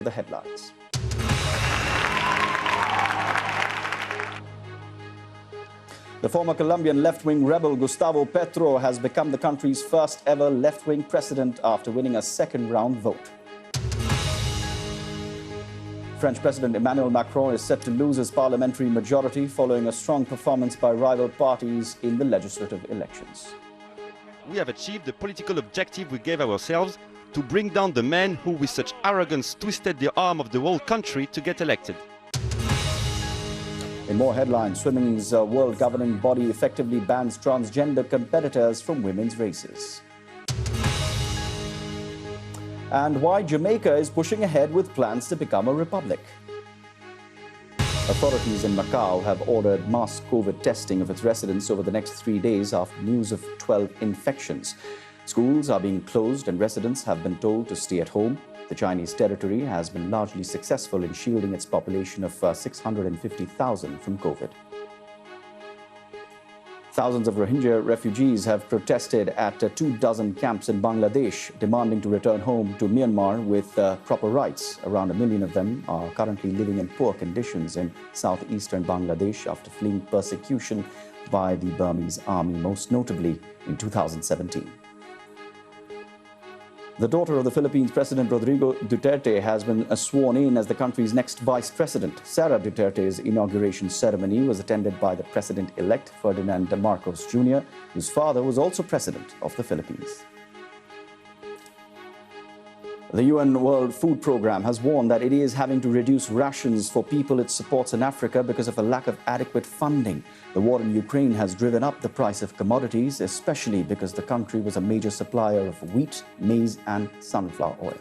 The headlines. The former Colombian left-wing rebel Gustavo Petro has become the country's first ever left-wing president after winning a second-round vote. French President Emmanuel Macron is set to lose his parliamentary majority following a strong performance by rival parties in the legislative elections. We have achieved the political objective we gave ourselves to bring down the men who with such arrogance twisted the arm of the whole country to get elected. In more headlines, swimming's world governing body effectively bans transgender competitors from women's races. And why Jamaica is pushing ahead with plans to become a republic. Authorities in Macau have ordered mass COVID testing of its residents over the next 3 days after news of 12 infections. Schools are being closed and residents have been told to stay at home. The Chinese territory has been largely successful in shielding its population of 650,000 from COVID. Thousands of Rohingya refugees have protested at 24 camps in Bangladesh, demanding to return home to Myanmar with proper rights. Around 1 million of them are currently living in poor conditions in southeastern Bangladesh after fleeing persecution by the Burmese army, most notably in 2017. The daughter of the Philippines President Rodrigo Duterte has been sworn in as the country's next vice president. Sara Duterte's inauguration ceremony was attended by the president-elect Ferdinand Marcos Jr., whose father was also president of the Philippines. The UN World Food Programme has warned that it is having to reduce rations for people it supports in Africa because of a lack of adequate funding. The war in Ukraine has driven up the price of commodities, especially because the country was a major supplier of wheat, maize and sunflower oil.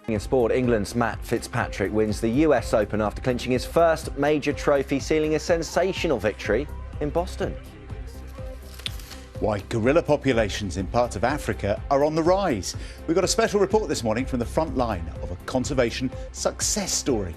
In sport, England's Matt Fitzpatrick wins the US Open after clinching his first major trophy, sealing a sensational victory in Boston. Why gorilla populations in parts of Africa are on the rise. We've got a special report this morning from the front line of a conservation success story.